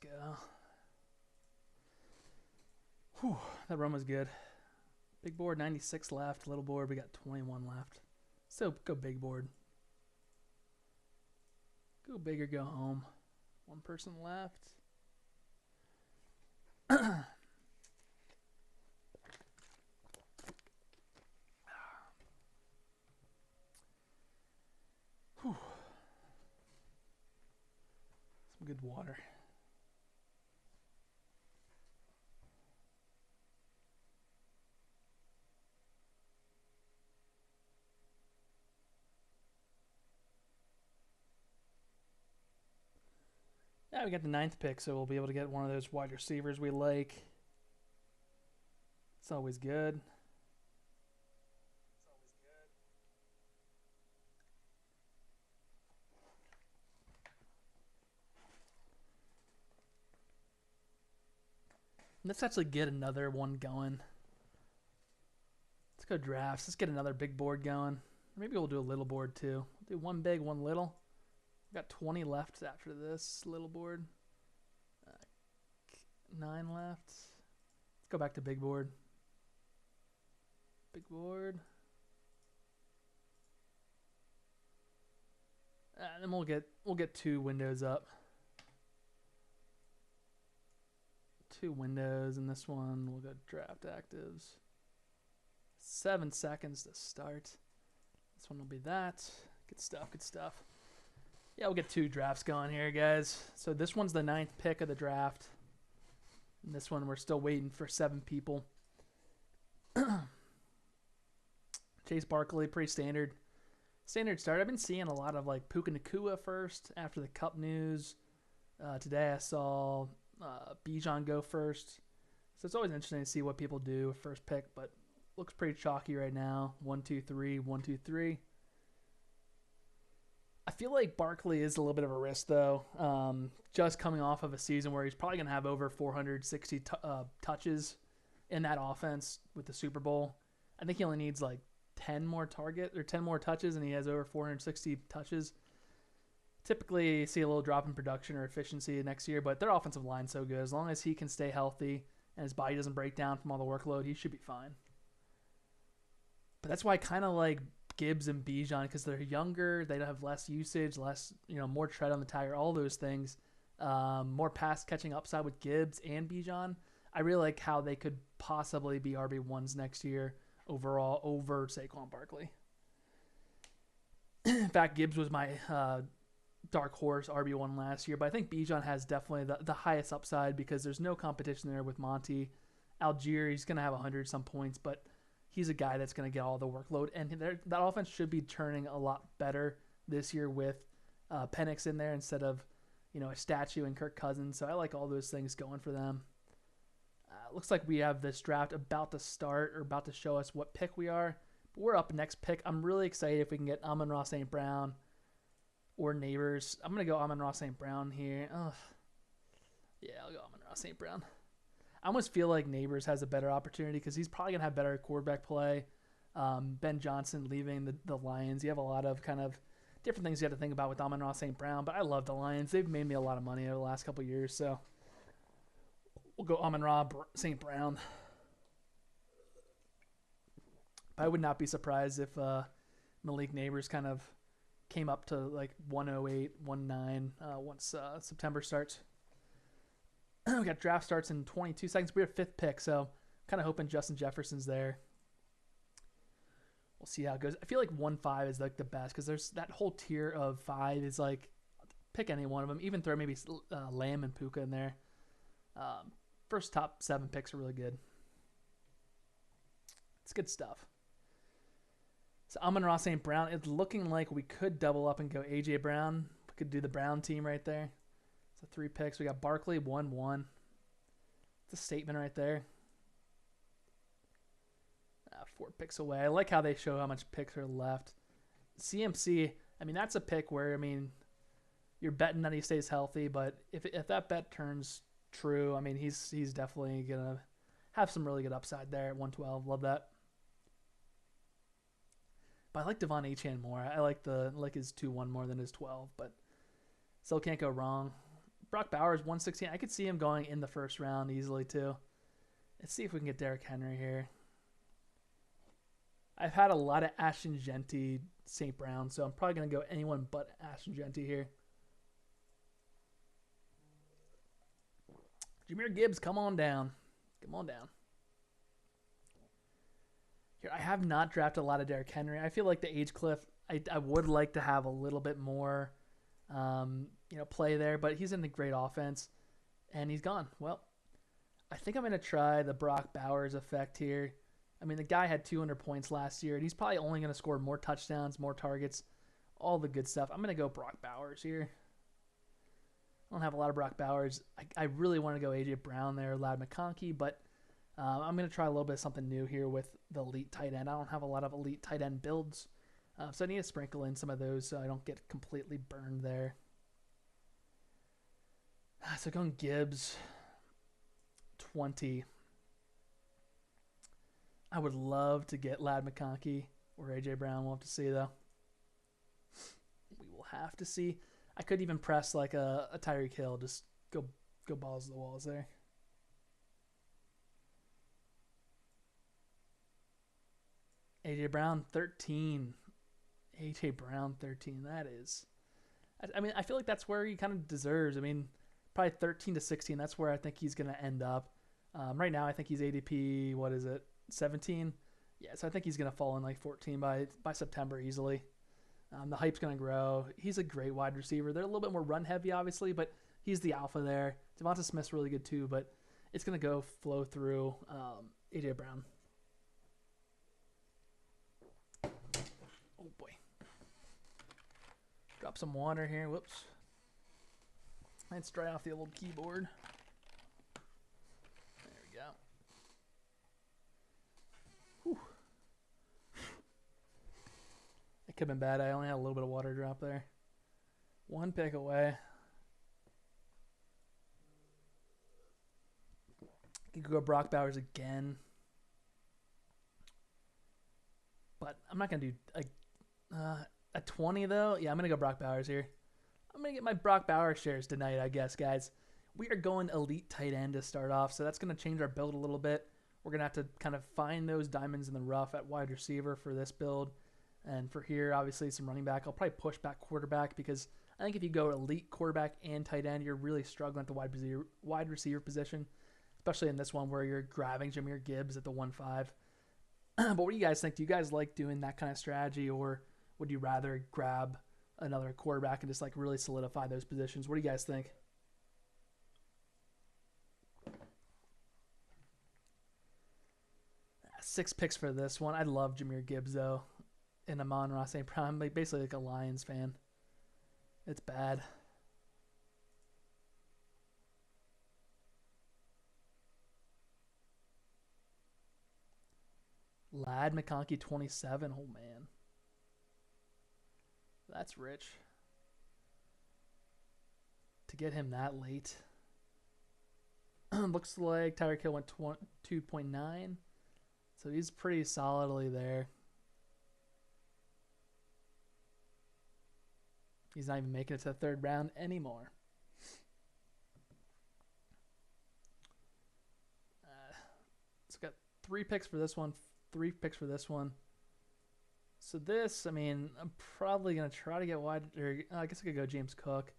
go. Whew, that run was good. Big board, 96 left. Little board, we got 21 left. So go big board. Go big or go home. One person left. Whew. Some good water. Yeah, we got the 9th pick, so we'll be able to get one of those wide receivers we like. It's always good. Let's actually get another one going. Let's go drafts. Let's get another big board going. Maybe we'll do a little board too. We'll do one big, one little. We've got 20 left after this little board. 9 left. Let's go back to big board. Big board. And then we'll get 2 windows up. 2 windows in this one. We'll go draft actives. 7 seconds to start. This one will be that. Good stuff, good stuff. Yeah, we'll get 2 drafts going here, guys. So this one's the 9th pick of the draft. And this one we're still waiting for 7 people. Chase Barkley, pretty standard. Standard start. I've been seeing a lot of like Puka Nacua first after the Cup news. Today I saw Bijan go first. So it's always interesting to see what people do first pick, but looks pretty chalky right now. 1, 2, 3, 1, 2, 3. I feel like Barkley is a little bit of a risk, though. Just coming off of a season where he's probably going to have over 460 touches in that offense with the Super Bowl. I think he only needs like 10 more touches, and he has over 460 touches. Typically, see a little drop in production or efficiency next year, but their offensive line's so good. As long as he can stay healthy and his body doesn't break down from all the workload, he should be fine. But that's why I kind of like Gibbs and Bijan, because they're younger, they have less usage, less, more tread on the tire, all those things. More pass catching upside with Gibbs and Bijan. I really like how they could possibly be RB1s next year overall over Saquon Barkley. In fact, Gibbs was my dark horse RB1 last year, but I think Bijan has definitely the highest upside because there's no competition there with Monty. Algier, he's going to have 100 some points, but he's a guy that's going to get all the workload, and that offense should be turning a lot better this year with Penix in there instead of a statue and Kirk Cousins. So I like all those things going for them. Looks like we have this draft about to start or about to show us what pick we are. But we're up next pick. I'm really excited if we can get Amon-Ra St. Brown or Neighbors. I'm going to go Amon-Ra St. Brown here. Ugh. Yeah, I'll go Amon-Ra St. Brown. I almost feel like Neighbors has a better opportunity because he's probably going to have better quarterback play. Ben Johnson leaving the Lions. You have a lot of kind of different things you have to think about with Amon-Ra St. Brown, but I love the Lions. They've made me a lot of money over the last couple of years, so we'll go Amon-Ra St. Brown. But I would not be surprised if Malik Neighbors kind of came up to like 108, 109 once September starts. We got draft starts in 22 seconds. We're at 5th pick, so kind of hoping Justin Jefferson's there. We'll see how it goes. I feel like 1-5 is like the best because there's that whole tier of 5 is like pick any one of them. Even throw maybe Lamb and Puka in there. First top 7 picks are really good. It's good stuff. So Amon-Ra St. Brown. It's looking like we could double up and go A.J. Brown. We could do the Brown team right there. So 3 picks. We got Barkley, 1-1. It's a statement right there. 4 picks away. I like how they show how much picks are left. CMC, I mean, that's a pick where, I mean, you're betting that he stays healthy, but if that bet turns true, I mean, he's definitely going to have some really good upside there at 112. Love that. But I like Devon Achane more. I like his 2-1 more than his 12, but still can't go wrong. Brock Bowers 116. I could see him going in the first round easily too. Let's see if we can get Derrick Henry here. I've had a lot of Ashton Genty St. Brown, so I'm probably going to go anyone but Ashton Genty here. Jahmyr Gibbs, come on down. Come on down. Here, I have not drafted a lot of Derrick Henry. I feel like the age cliff, I would like to have a little bit more play there, but he's in a great offense, and he's gone. Well, I think I'm going to try the Brock Bowers effect here. I mean, the guy had 200 points last year, and he's probably only going to score more touchdowns, more targets, all the good stuff. I'm going to go Brock Bowers here. I don't have a lot of Brock Bowers. I really want to go A.J. Brown there, Ladd McConkey, but I'm going to try a little bit of something new here with the elite tight end. I don't have a lot of elite tight end builds, so I need to sprinkle in some of those so I don't get completely burned there. So going Gibbs, 20. I would love to get Ladd McConkey or A.J. Brown. We'll have to see, though. We will have to see. I could even press like a Tyreek Hill. Just go balls to the walls there. A.J. Brown, 13. A.J. Brown, 13. That is... I mean, I feel like that's where he kind of deserves. I mean, probably 13 to 16. That's where I think he's going to end up. Right now, I think he's ADP, 17? Yeah, so I think he's going to fall in like 14 by September easily. The hype's going to grow. He's a great wide receiver. They're a little bit more run heavy, obviously, but he's the alpha there. Devonta Smith's really good too, but it's going to flow through A.J. Brown. Oh, boy. Drop some water here. Whoops. Let's dry off the old keyboard. There we go. Whew. It could have been bad. I only had a little bit of water drop there. One pick away. You could go Brock Bowers again. But I'm not going to do a 20, though. Yeah, I'm going to go Brock Bowers here. I'm going to get my Brock Bowers shares tonight, I guess, guys. We are going elite tight end to start off, so that's going to change our build a little bit. We're going to have to kind of find those diamonds in the rough at wide receiver for this build. And for here, obviously, some running back. I'll probably push back quarterback because I think if you go elite quarterback and tight end, you're really struggling at the wide receiver position, especially in this one where you're grabbing Jahmyr Gibbs at the 1-5. But what do you guys think? Do you guys like doing that kind of strategy, or would you rather grab another quarterback and just like really solidify those positions? What do you guys think? Six picks for this one. I love Jahmyr Gibbs, though. And Amon-Ra St. Brown. I'm basically like a Lions fan. It's bad. Ladd McConkey, 27. Oh, man. That's rich. To get him that late. Looks like Tyreek Hill went 2.9. So he's pretty solidly there. He's not even making it to the third round anymore. So got 3 picks for this one, 3 picks for this one. So this, I mean, I'm probably going to try to get wide. Or I guess I could go James Cook.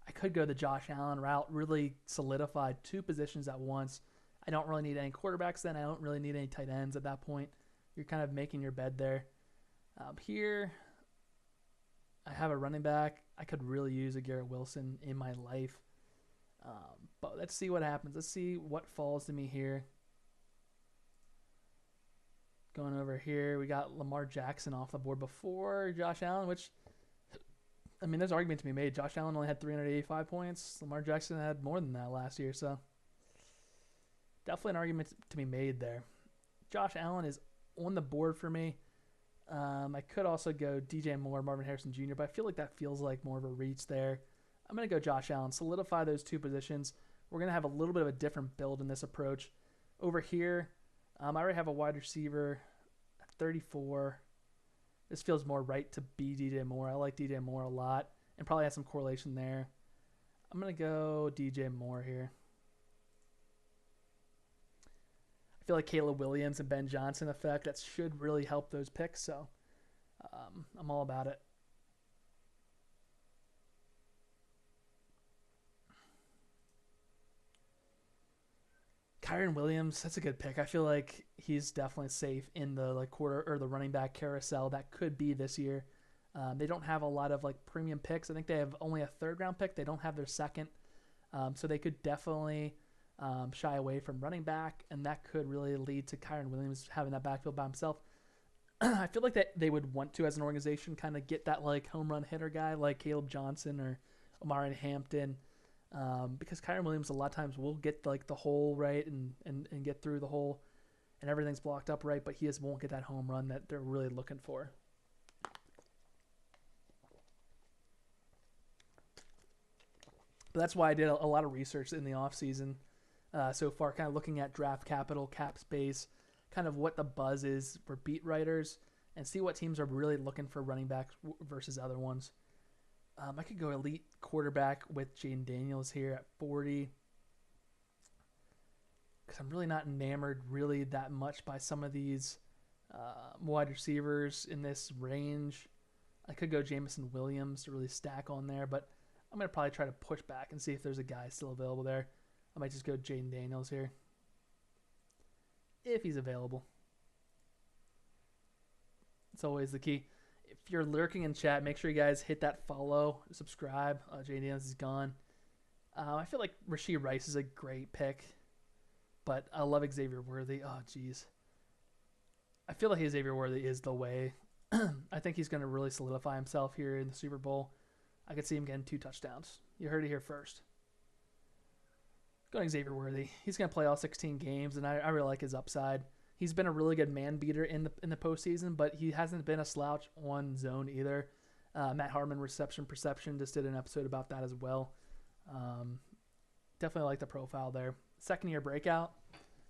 I could go the Josh Allen route, really solidify 2 positions at once. I don't really need any quarterbacks then. I don't really need any tight ends at that point. You're kind of making your bed there. Here, I have a running back. I could really use a Garrett Wilson in my life. But let's see what happens. Let's see what falls to me here. Going over here, we got Lamar Jackson off the board before Josh Allen, which, I mean, there's an argument to be made. Josh Allen only had 385 points. Lamar Jackson had more than that last year, so definitely an argument to be made there. Josh Allen is on the board for me. I could also go DJ Moore, Marvin Harrison Jr., but I feel like that feels like more of a reach there. I'm going to go Josh Allen, solidify those 2 positions. We're going to have a little bit of a different build in this approach. Over here, I already have a wide receiver at 34. This feels more right to be DJ Moore. I like DJ Moore a lot and probably has some correlation there. I'm going to go DJ Moore here. I feel like Caleb Williams and Ben Johnson effect, that should really help those picks, so I'm all about it. Kyren Williams, that's a good pick. I feel like he's definitely safe in the like quarter or the running back carousel that could be this year. They don't have a lot of like premium picks. I think they have only a third round pick. They don't have their second, so they could definitely shy away from running back, and that could really lead to Kyren Williams having that backfield by himself. I feel like that they would want to, as an organization, kind of get that like home run hitter guy like Caleb Johnson or Omari Hampton. Because Kyren Williams a lot of times will get like the hole right and get through the hole and everything's blocked up right, but he just won't get that home run that they're really looking for. But that's why I did a lot of research in the offseason so far, kind of looking at draft capital, cap space, kind of what the buzz is for beat writers, and see what teams are really looking for running backs versus other ones. I could go elite quarterback with Jaden Daniels here at 40 because I'm really not enamored really that much by some of these wide receivers in this range. I could go Jameson Williams to really stack on there, but I'm going to probably try to push back and see if there's a guy still available there. I might just go Jaden Daniels here if he's available. It's always the key. If you're lurking in chat, make sure you guys hit that follow, subscribe. Jaden Daniels is gone. I feel like Rashee Rice is a great pick, but I love Xavier Worthy. Oh, jeez. I feel like Xavier Worthy is the way. I think he's going to really solidify himself here in the Super Bowl. I could see him getting 2 touchdowns. You heard it here first. Going Xavier Worthy. He's going to play all 16 games, and I really like his upside. He's been a really good man beater in the postseason, but he hasn't been a slouch on zone either. Matt Harmon, reception perception, just did an episode about that as well. Definitely like the profile there. Second year breakout,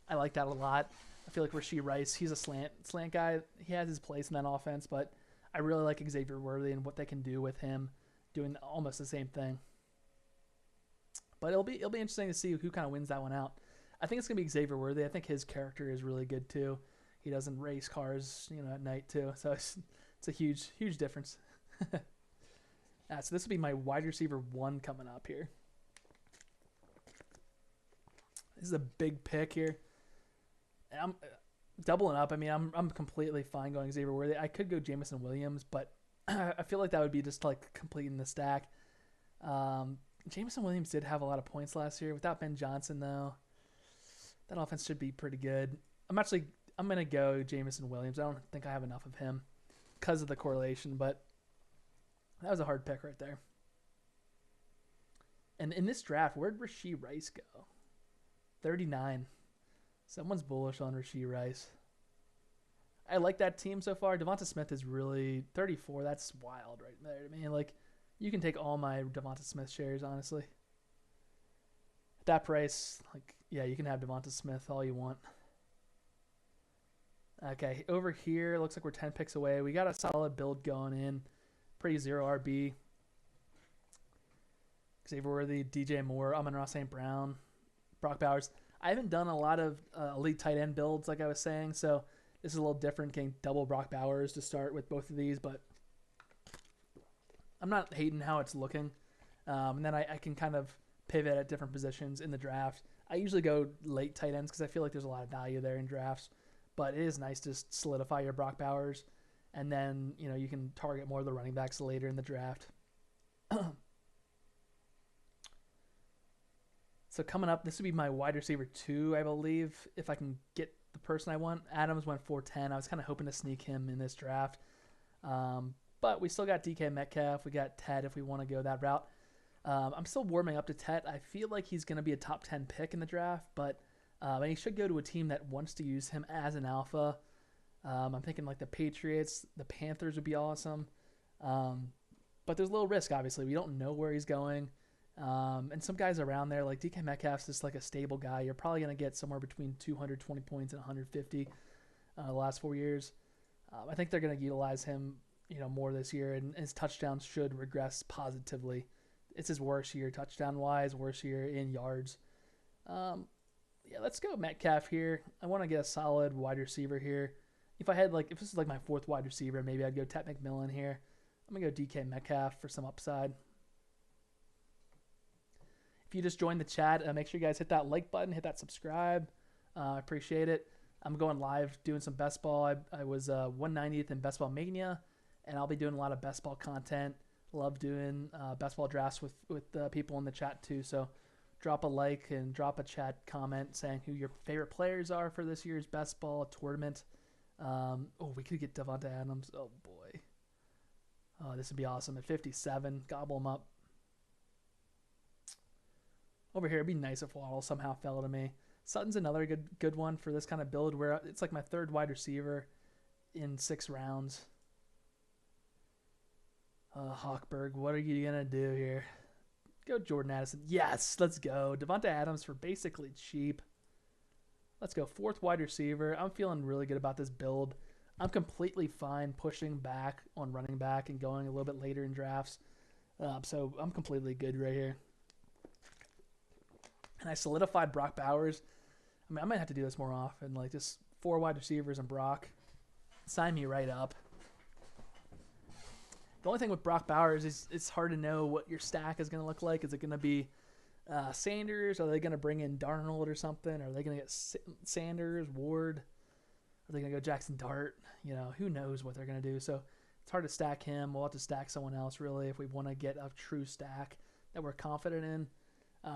I like that a lot. I feel like Rashee Rice, he's a slant guy. He has his place in that offense, but I really like Xavier Worthy and what they can do with him doing almost the same thing. But it'll be interesting to see who kind of wins that one out. I think it's going to be Xavier Worthy. I think his character is really good too. He doesn't race cars, at night too. So it's a huge difference. So this will be my wide receiver 1 coming up here. This is a big pick here. I'm doubling up. I mean, I'm completely fine going Xavier Worthy. I could go Jameson Williams, but I feel like that would be just like completing the stack. Jameson Williams did have a lot of points last year. Without Ben Johnson, though, that offense should be pretty good. I'm going to go Jameson Williams. I don't think I have enough of him because of the correlation, but that was a hard pick right there. And in this draft, where'd Rashee Rice go? 39. Someone's bullish on Rashee Rice. I like that team so far. Devonta Smith is really 34. That's wild right there to me. Like, you can take all my Devonta Smith shares, honestly. At that price, like, yeah, you can have Devonta Smith all you want. Okay, over here, looks like we're 10 picks away. We got a solid build going in. Pretty zero RB. Xavier Worthy, DJ Moore, Amon-Ra St. Brown, Brock Bowers. I haven't done a lot of elite tight end builds, like I was saying, so this is a little different, getting double Brock Bowers to start with both of these, but I'm not hating how it's looking. And then I can kind of pivot at different positions in the draft. I usually go late tight ends because I feel like there's a lot of value there in drafts, but it is nice to solidify your Brock Bowers, and then you can target more of the running backs later in the draft. So coming up, this would be my wide receiver 2, I believe, if I can get the person I want. Adams went 410. I was kind of hoping to sneak him in this draft. But we still got DK Metcalf. We got Ted if we want to go that route. I'm still warming up to Ted. I feel like he's going to be a top 10 pick in the draft, but and he should go to a team that wants to use him as an alpha. I'm thinking like the Patriots, the Panthers would be awesome. But there's a little risk, obviously. We don't know where he's going. And some guys around there, like DK Metcalf's just like a stable guy. You're probably going to get somewhere between 220 points and 150 the last 4 years. I think they're going to utilize him more this year, and his touchdowns should regress positively It's his worst year touchdown wise, worst year in yards. Yeah, let's go Metcalf here. I want to get a solid wide receiver here. If this is like my fourth wide receiver, maybe I'd go Ted McMillan here. I'm gonna go DK Metcalf for some upside. If you just joined the chat, make sure you guys hit that like button, hit that subscribe. I appreciate it. I'm going live doing some best ball. I was 190th in Best Ball Mania, and I'll be doing a lot of best ball content. Love doing best ball drafts with people in the chat too. So drop a like and drop a chat comment saying who your favorite players are for this year's best ball tournament. We could get Davante Adams. Oh boy. Oh, this would be awesome at 57. Gobble him up. Over here, it'd be nice if Waddle somehow fell to me. Sutton's another good one for this kind of build where it's like my third wide receiver in 6 rounds. Hawkberg, what are you going to do here? Go Jordan Addison. Yes, let's go. Davante Adams for basically cheap. Let's go. 4th wide receiver. I'm feeling really good about this build. I'm completely fine pushing back on running back and going a little bit later in drafts. So I'm completely good right here. And I solidified Brock Bowers. I mean, I might have to do this more often. Like just 4 wide receivers and Brock. Sign me right up. The only thing with Brock Bowers is it's hard to know what your stack is going to look like. Is it going to be Sanders? Are they going to bring in Darnold or something? Are they going to get Sanders, Ward? Are they going to go Jackson Dart? You know, who knows what they're going to do. So it's hard to stack him. We'll have to stack someone else, really, if we want to get a true stack that we're confident in.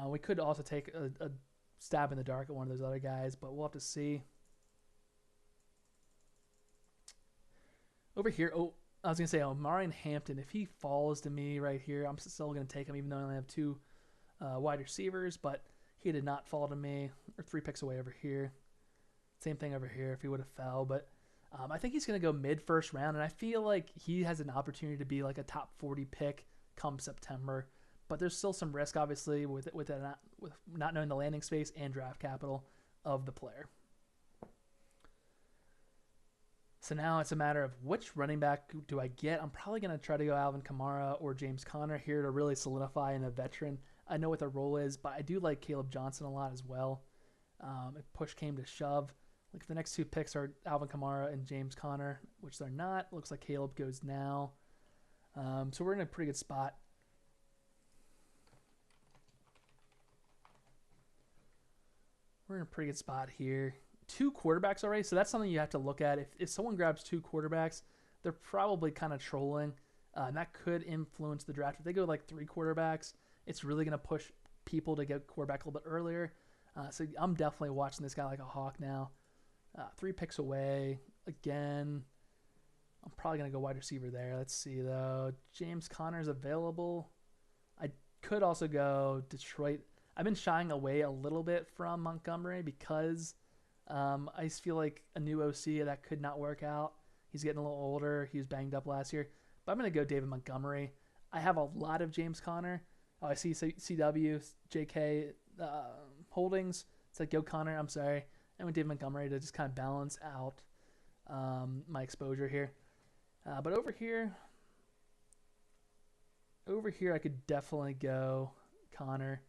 We could also take a stab in the dark at one of those other guys, but we'll have to see. Over here, I was going to say, Marion Hampton, if he falls to me right here, I'm still going to take him, even though I only have 2 wide receivers, but he did not fall to me, or 3 picks away over here. Same thing over here if he would have fell, but I think he's going to go mid-first round, and I feel like he has an opportunity to be like a top 40 pick come September, but there's still some risk, obviously, with not knowing the landing space and draft capital of the player. So now it's a matter of which running back do I get. I'm probably going to try to go Alvin Kamara or James Conner here to really solidify in a veteran. I know what their role is, but I do like Caleb Johnson a lot as well. If push came to shove, like if the next 2 picks are Alvin Kamara and James Conner, which they're not, looks like Caleb goes now. So we're in a pretty good spot. We're in a pretty good spot here. 2 quarterbacks already, so that's something you have to look at. If someone grabs 2 quarterbacks, they're probably kind of trolling, and that could influence the draft. If they go like 3 quarterbacks, it's really going to push people to get quarterback a little bit earlier. So I'm definitely watching this guy like a hawk now. 3 picks away. Again, I'm probably going to go wide receiver there. Let's see, though. James Conner's available. I could also go Detroit. I've been shying away a little bit from Montgomery because I just feel like a new OC, that could not work out. He's getting a little older. He was banged up last year. But I'm going to go David Montgomery. I have a lot of James Conner. Oh, I see CW, JK holdings. It's like, go Conner. I'm sorry. I went David Montgomery to just kind of balance out my exposure here. But over here, I could definitely go Conner.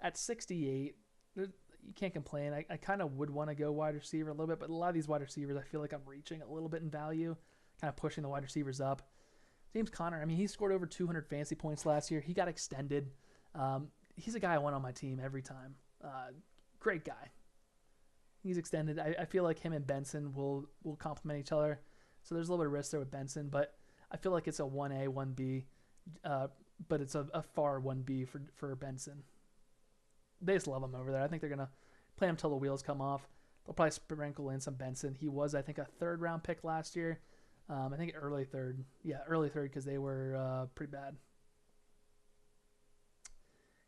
At 68, you can't complain. I kind of would want to go wide receiver a little bit, but a lot of these wide receivers, I feel like I'm reaching a little bit in value, kind of pushing the wide receivers up. James Conner, I mean, he scored over 200 fantasy points last year. He got extended. He's a guy I want on my team every time. Great guy. He's extended. I feel like him and Benson will complement each other. So there's a little bit of risk there with Benson, but I feel like it's a 1A, 1B, but it's a far 1B for Benson. They just love him over there. I think they're going to play him till the wheels come off. They'll probably sprinkle in some Benson. He was, I think, a 3rd-round pick last year. I think early 3rd. Yeah, early 3rd because they were pretty bad.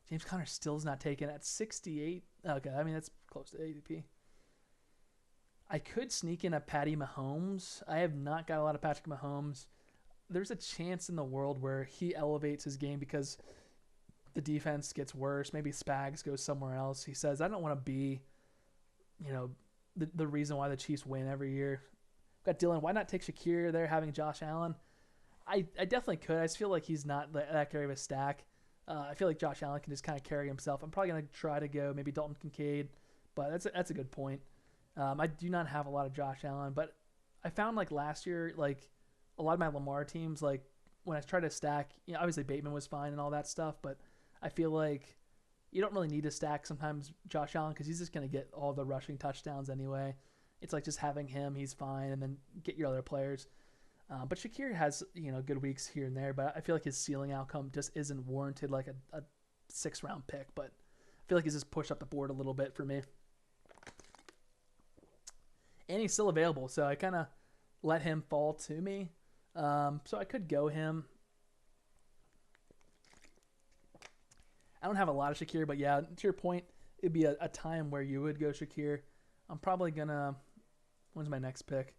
James Conner still is not taken at 68. Okay, I mean, that's close to ADP. I could sneak in a Patty Mahomes. I have not got a lot of Patrick Mahomes. There's a chance in the world where he elevates his game because the defense gets worse. Maybe Spags goes somewhere else. He says, I don't want to be, the reason why the Chiefs win every year. Got Dylan. Why not take Shakir there having Josh Allen? I definitely could. I just feel like he's not that great of a stack. I feel like Josh Allen can just kind of carry himself. I'm probably going to try to go maybe Dalton Kincaid, but that's a good point. I do not have a lot of Josh Allen, but I found like last year, like a lot of my Lamar teams, like when I tried to stack, obviously Bateman was fine and all that stuff, but I feel like you don't really need to stack sometimes Josh Allen because he's just going to get all the rushing touchdowns anyway. It's like just having him, he's fine, and then get your other players. But Shakir has good weeks here and there, but I feel like his ceiling outcome just isn't warranted like a 6th-round pick. But I feel like he's just pushed up the board a little bit for me. And he's still available, so I kind of let him fall to me. So I could go him. I don't have a lot of Shakir, but yeah, to your point, it'd be a time where you would go Shakir. I'm probably going to... When's my next pick?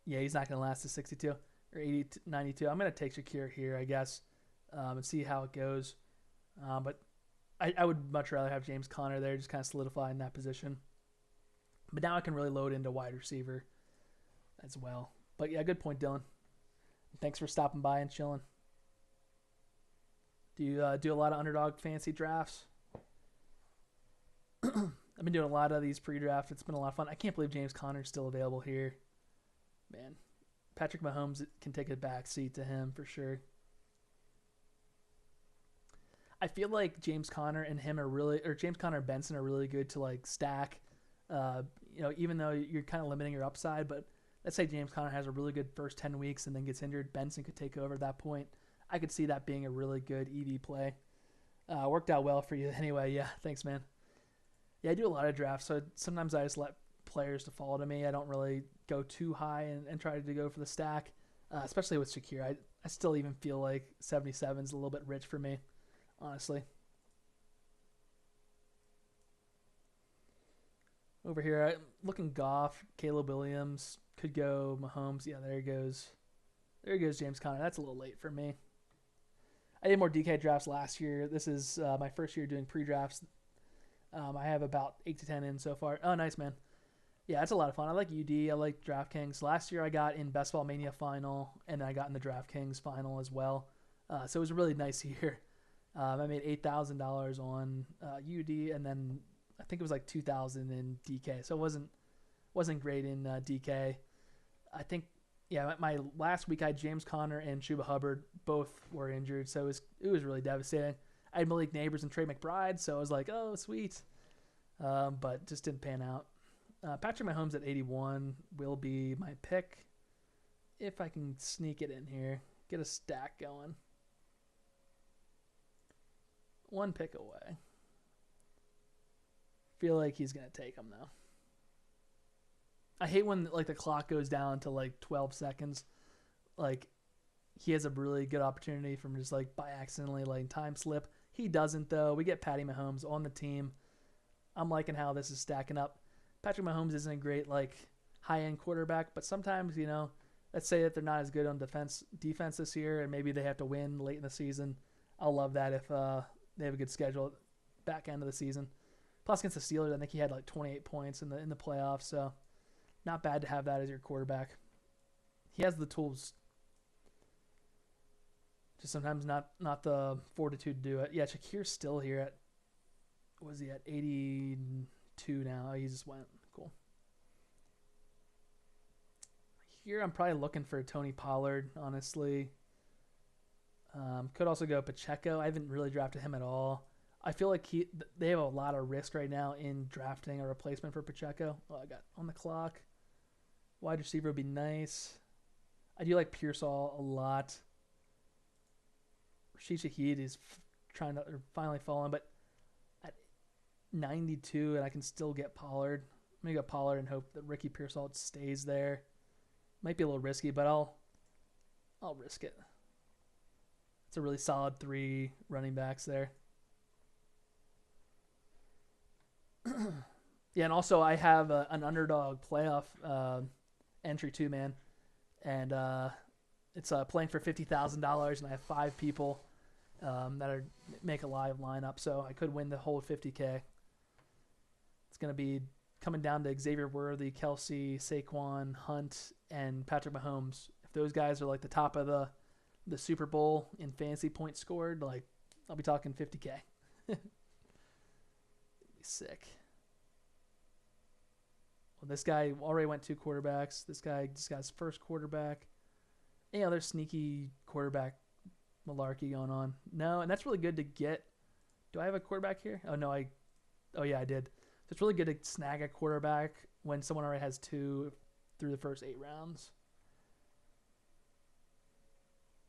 Yeah, he's not going to last to 62 or 80 to 92. I'm going to take Shakir here, I guess, and see how it goes. But I would much rather have James Conner there, just kind of solidify in that position. But now I can really load into wide receiver as well. But yeah, good point, Dylan. Thanks for stopping by and chilling. Do you do a lot of Underdog fantasy drafts? I've been doing a lot of these pre-draft. It's been a lot of fun. I can't believe James Conner's still available here. Man, Patrick Mahomes can take a back seat to him for sure. I feel like James Conner and him are really, or James Conner and Benson are really good to like stack. Even though you're kind of limiting your upside, but let's say James Conner has a really good first 10 weeks and then gets injured, Benson could take over at that point. I could see that being a really good EV play. Worked out well for you anyway. Yeah, thanks, man. Yeah, I do a lot of drafts, so sometimes I just let players to fall to me. I don't really go too high and try to go for the stack, especially with Shakir. I still even feel like 77 is a little bit rich for me, honestly. Over here, I'm looking Goff, Caleb Williams, could go Mahomes. Yeah, there he goes. There goes James Conner. That's a little late for me. I did more DK drafts last year. This is my first year doing pre-drafts. I have about 8 to 10 in so far. Oh, nice, man. Yeah, it's a lot of fun. I like UD. I like DraftKings. Last year I got in BestBall Mania final, and then I got in the DraftKings final as well. So it was a really nice year. I made $8,000 on UD, and then I think it was like $2,000 in DK. So it wasn't great in DK. I think, yeah, my last week I had James Conner and Chuba Hubbard. Both were injured, so it was really devastating. I had Malik Neighbors and Trey McBride, so I was like, oh, sweet. But just didn't pan out. Patrick Mahomes at 81 will be my pick if I can sneak it in here. Get a stack going. One pick away. Feel like he's going to take him, though. I hate when like the clock goes down to like 12 seconds. Like, he has a really good opportunity from just like by accidentally letting time slip. He doesn't, though. We get Patty Mahomes on the team. I'm liking how this is stacking up. Patrick Mahomes isn't a great like high-end quarterback, but sometimes, let's say that they're not as good on defense this year, and maybe they have to win late in the season. I'll love that if they have a good schedule back end of the season. Plus against the Steelers, I think he had like 28 points in the playoffs, so not bad to have that as your quarterback. He has the tools. Just sometimes not the fortitude to do it. Yeah, Shakir's still here at, was he at 82 now? He just went. Cool. Here I'm probably looking for Tony Pollard, honestly. Could also go Pacheco. I haven't really drafted him at all. I feel like they have a lot of risk right now in drafting a replacement for Pacheco. Oh, I got on the clock. Wide receiver would be nice. I do like Pearsall a lot. Rashid Shaheed is finally falling, but at 92, and I can still get Pollard. I'm going to go Pollard and hope that Ricky Pearsall stays there. Might be a little risky, but I'll risk it. It's a really solid 3 running backs there. Yeah, and also I have an Underdog playoff entry too, man. And it's playing for $50,000, and I have 5 people that make a live lineup, so I could win the whole 50K. It's going to be coming down to Xavier Worthy, Kelsey, Saquon, Hunt, and Patrick Mahomes. If those guys are like the top of the Super Bowl in fantasy points scored, like I'll be talking 50K. Sick. Well, this guy already went 2 quarterbacks. This guy just got his first quarterback. Any other sneaky quarterback malarkey going on? No, and that's really good to get. Do I have a quarterback here? Oh, no, oh, yeah, I did. So it's really good to snag a quarterback when someone already has 2 through the first 8 rounds.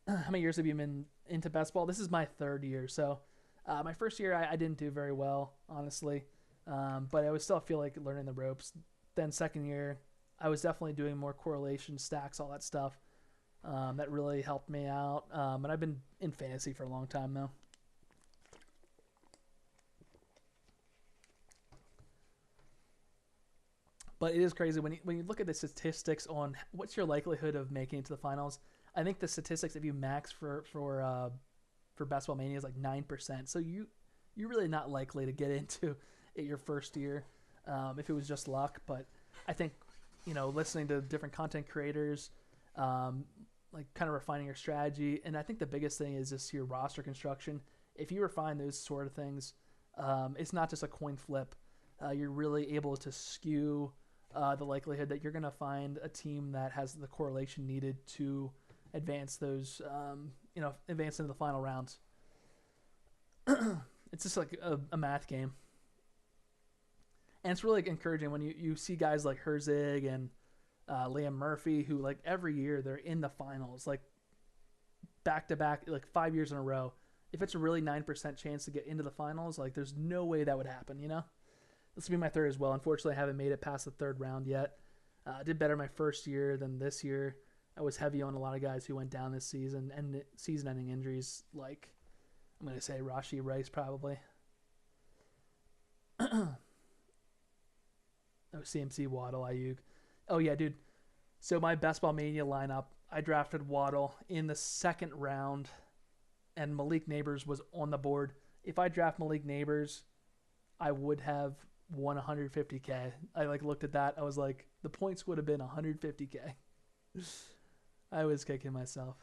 How many years have you been into best ball? This is my 3rd year. So my first year, I didn't do very well, honestly. But I would still feel like learning the ropes. Then second year, I was definitely doing more correlation, stacks, all that stuff. That really helped me out. And I've been in fantasy for a long time now. But it is crazy when you look at the statistics on what's your likelihood of making it to the finals. I think the statistics, if you max for Best Ball Mania, is like 9%. So you're really not likely to get into it your first year if it was just luck. But I think listening to different content creators, like kind of refining your strategy, and I think the biggest thing is just your roster construction. If you refine those sort of things, it's not just a coin flip. You're really able to skew the likelihood that you're going to find a team that has the correlation needed to advance those, advance into the final rounds. It's just like a math game. And it's really encouraging when you see guys like Herzig and Liam Murphy, who like every year they're in the finals, like back to back, like 5 years in a row. If it's a really 9% chance to get into the finals, like there's no way that would happen, This will be my 3rd as well. Unfortunately, I haven't made it past the 3rd round yet. I did better my first year than this year. I was heavy on a lot of guys who went down this season, and season-ending injuries like, I'm going to say Rashee Rice probably. Oh, CMC, Waddle, Ayuk. Oh, yeah, dude. So my Best Ball Mania lineup, I drafted Waddle in the 2nd round, and Malik Neighbors was on the board. If I draft Malik Neighbors, I would have won 150K. I looked at that. I was like, the points would have been 150K. I was kicking myself.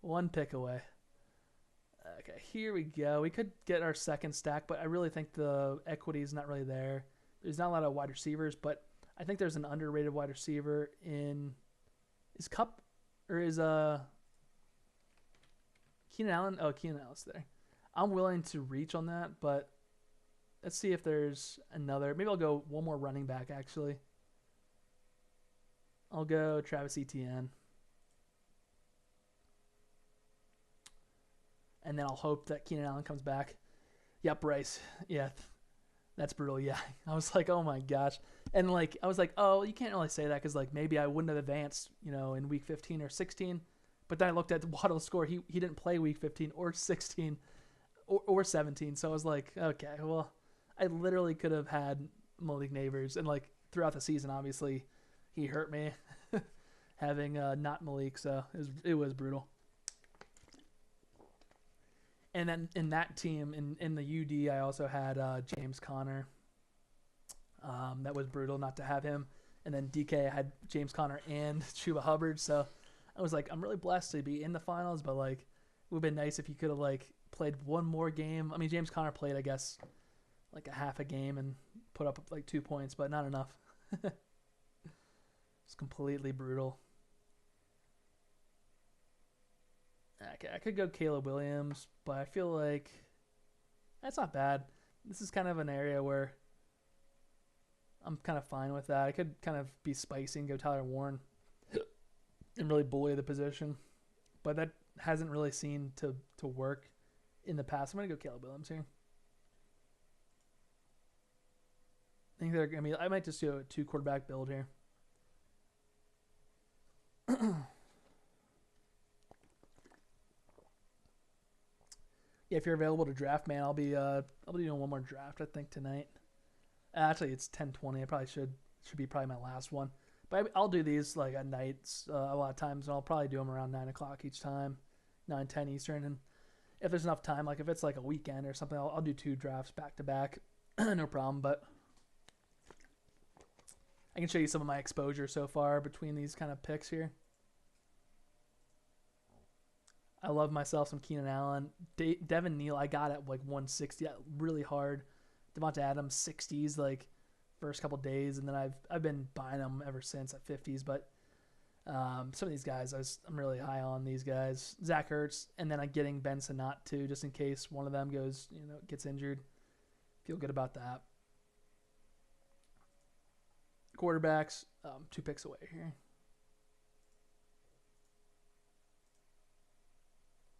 1 pick away. Okay, here we go. We could get our 2nd stack, but I really think the equity is not really there. There's not a lot of wide receivers, but I think there's an underrated wide receiver is Cup or is Keenan Allen? Oh, Keenan Allen's there. I'm willing to reach on that, but let's see if there's another. Maybe I'll go one more running back, actually. I'll go Travis Etienne. And then I'll hope that Keenan Allen comes back. Yep, Bryce. Yeah, that's brutal. Yeah, I was like, oh my gosh. And I was like, oh, you can't really say that because maybe I wouldn't have advanced, in week 15 or 16. But then I looked at Waddle's score. He didn't play week 15 or 16 or 17. So I was like, okay, well, I literally could have had Malik Neighbors. And throughout the season, obviously, he hurt me having not Malik. So it was brutal. And then in that team, in the UD, I also had James Conner. That was brutal not to have him. And then DK, I had James Conner and Chuba Hubbard. So I was like, I'm really blessed to be in the finals, but it would have been nice if you could have played one more game. I mean, James Conner played, I guess, a half a game and put up 2 points, but not enough. It's completely brutal. Okay, I could go Caleb Williams, but I feel like that's not bad. This is kind of an area where I'm kind of fine with that. I could kind of be spicy and go Tyler Warren and really bully the position, but that hasn't really seemed to work in the past. I'm going to go Caleb Williams here. I might just do a 2 quarterback build here. Yeah, if you're available to draft, man, I'll be doing one more draft, I think, tonight. Actually, it's 10:20. I probably should be probably my last one. But I'll do these at nights a lot of times, and I'll probably do them around 9 o'clock each time, 9-10 Eastern. And if there's enough time, if it's a weekend or something, I'll do 2 drafts back to back, no problem. But I can show you some of my exposure so far between these kind of picks here. I love myself some Keenan Allen. Devin Neal, I got at like 160, really hard. Devonta Adams, 60s, like first couple days, and then I've been buying them ever since at 50s. But some of these guys, I'm really high on these guys. Zach Ertz, and then I'm getting Ben Sinnott too, just in case one of them gets injured. Feel good about that. Quarterbacks, 2 picks away here.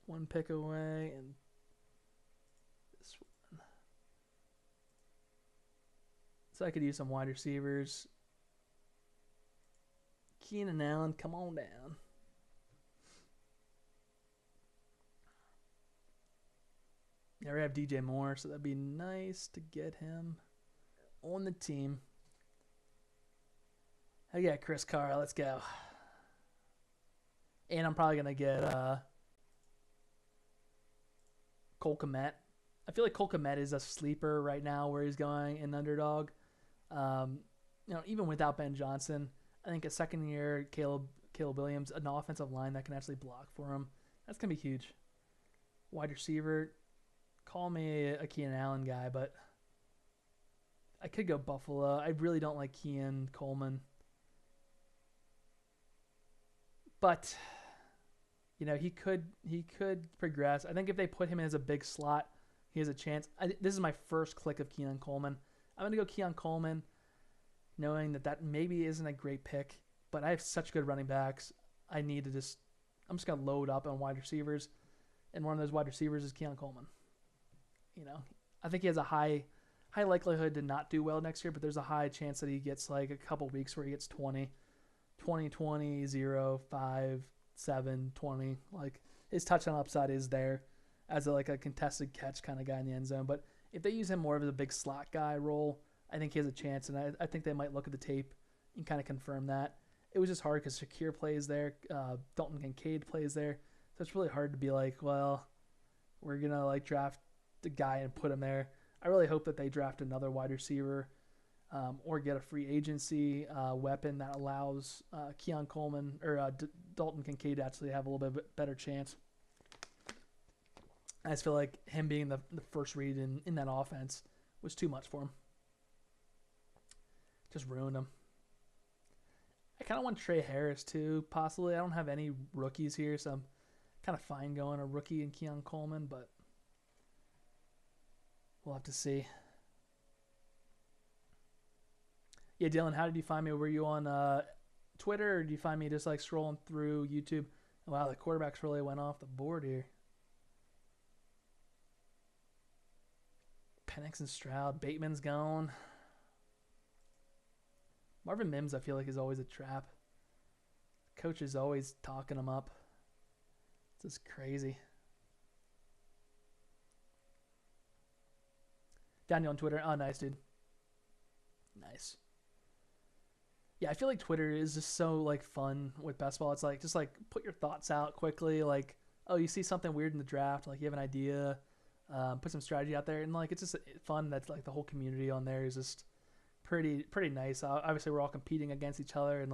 1 pick away, and this one. So I could use some wide receivers. Keenan Allen, come on down. Yeah, we have DJ Moore, so that'd be nice to get him on the team. I got Chris Carr. Let's go. And I'm probably going to get Cole Kmet. I feel like Cole Kmet is a sleeper right now where he's going in Underdog. Even without Ben Johnson, I think a second-year Caleb Williams, an offensive line that can actually block for him, that's going to be huge. Wide receiver, call me a Keenan Allen guy, but I could go Buffalo. I really don't like Keon Coleman. But he could progress. I think if they put him as a big slot, he has a chance. This is my first click of Keon Coleman. I'm going to go Keon Coleman, knowing that maybe isn't a great pick, but I have such good running backs. I'm just going to load up on wide receivers, and one of those wide receivers is Keon Coleman. I think he has a high likelihood to not do well next year, but there's a high chance that he gets like a couple weeks where he gets 20, 0, 5, 7, 20. Like his touchdown upside is there as a contested catch kind of guy in the end zone. But if they use him more as a big slot guy role, I think he has a chance, and I think they might look at the tape and kind of confirm that. It was just hard because Shakir plays there, Dalton Kincaid plays there, so it's really hard to be like, well, we're gonna draft the guy and put him there. I really hope that they draft another wide receiver or get a free agency weapon that allows Keon Coleman or Dalton Kincaid to actually have a little bit better chance. I just feel like him being the first read in that offense was too much for him. Just ruined him. I kind of want Trey Harris too, possibly. I don't have any rookies here, so I'm kind of fine going a rookie and Keon Coleman, but we'll have to see. Yeah, Dylan, how did you find me? Were you on Twitter, or did you find me just scrolling through YouTube? Wow, the quarterbacks really went off the board here. Penix and Stroud. Bateman's gone. Marvin Mims, I feel like, is always a trap. Coach is always talking him up. It's just crazy. Daniel on Twitter. Oh, nice, dude. Nice. Yeah, I feel like Twitter is just so fun with BestBall. It's just put your thoughts out quickly. Oh, you see something weird in the draft, you have an idea, put some strategy out there, and it's just fun. That's the whole community on there is just pretty nice. Obviously, we're all competing against each other, and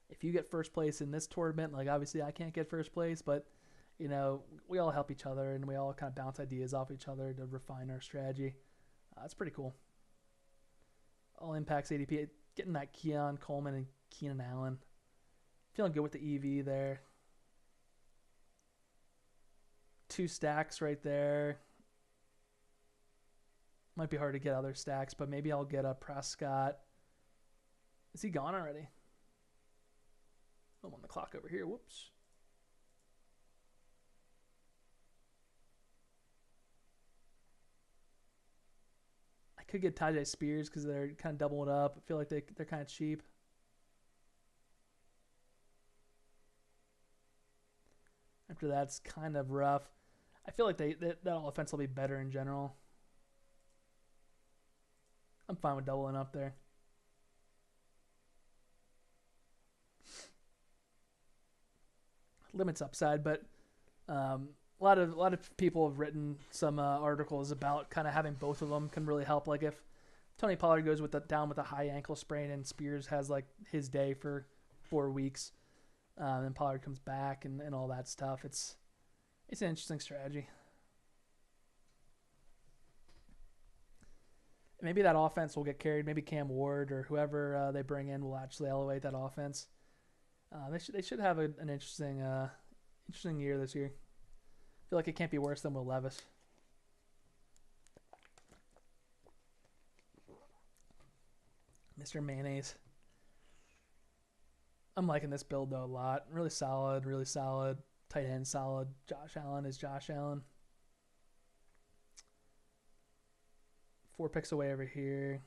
if you get first place in this tournament, obviously I can't get first place, but we all help each other and we all kind of bounce ideas off each other to refine our strategy. That's pretty cool. All impacts ADP. Getting that Keon Coleman and Keenan Allen. Feeling good with the EV there. 2 stacks right there. Might be hard to get other stacks, but maybe I'll get a Prescott. Is he gone already? I'm on the clock over here. Whoops. I could get Tajay Spears because they're kind of doubling up. I feel like they're kind of cheap. After that's kind of rough. I feel like that offense will be better in general. I'm fine with doubling up there. Limits upside, but a lot of people have written some articles about kind of having both of them can really help. If Tony Pollard goes down with a high ankle sprain and Spears has his day for 4 weeks, and Pollard comes back and all that stuff, it's It's an interesting strategy. Maybe that offense will get carried. Maybe Cam Ward or whoever they bring in will actually elevate that offense. They should have an interesting year this year. I feel like it can't be worse than Will Levis. Mr. Mayonnaise. I'm liking this build though a lot. Really solid, really solid. Tight end solid. Josh Allen is Josh Allen. 4 picks away over here.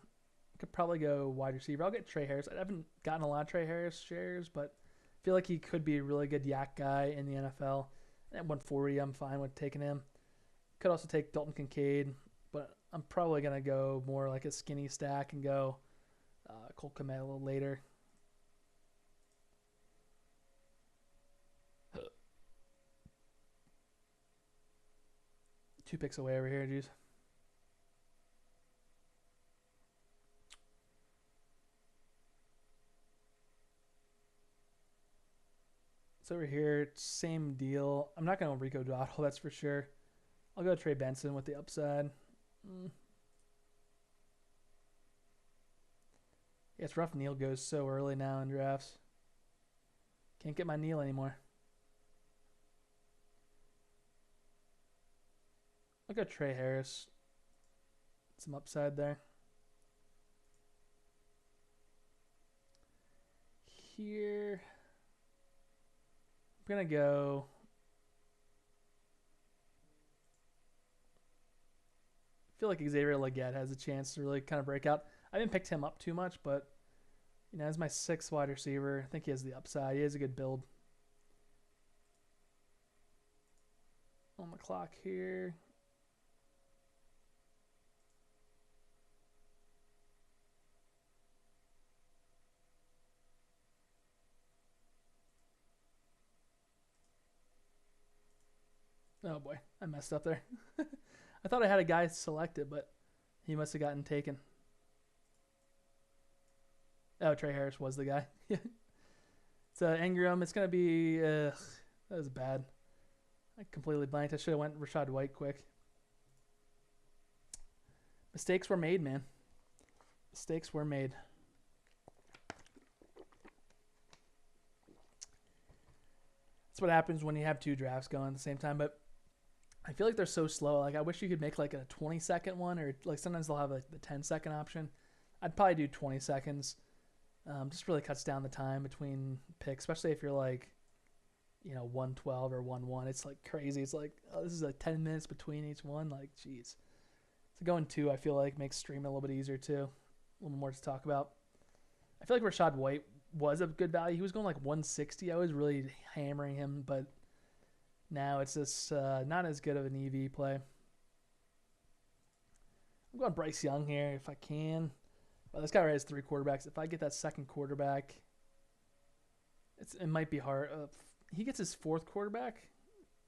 I could probably go wide receiver. I'll get Trey Harris. I haven't gotten a lot of Trey Harris shares, but I feel like he could be a really good yak guy in the NFL. At 140, I'm fine with taking him. Could also take Dalton Kincaid, but I'm probably going to go more like a skinny stack and go Cole Kmet a little later. Two picks away over here, dude. So over here, same deal. I'm not going to Rico Dowdle, that's for sure. I'll go Trey Benson with the upside. Yeah, it's rough. Neal goes so early now in drafts. Can't get my Neal anymore. I'll go Trey Harris. Some upside there. Here, I'm going to go... I feel like Xavier Legette has a chance to really kind of break out. I haven't picked him up too much, but as my 6th wide receiver, I think he has the upside. He has a good build. On the clock here. Oh boy, I messed up there. I thought I had a guy selected, but he must have gotten taken. Oh, Trey Harris was the guy. It's Ingram. It's going to be... that was bad. I completely blanked. I should have went Rachaad White quick. Mistakes were made, man. Mistakes were made. That's what happens when you have 2 drafts going at the same time, but I feel like they're so slow. Like, I wish you could make like a 20-second one, or like sometimes they'll have like the 10-second option. I'd probably do 20 seconds. Just really cuts down the time between picks, especially if you're like, 112 or 1-1. It's like crazy. It's like, oh, this is like 10 minutes between each one. Like, jeez. So going 2, I feel like makes streaming a little bit easier too. A little more to talk about. I feel like Rachaad White was a good value. He was going like 160. I was really hammering him, but now it's just not as good of an EV play. I'm going Bryce Young here if I can. Well, this guy already has 3 quarterbacks. If I get that second quarterback, it might be hard. He gets his 4th quarterback?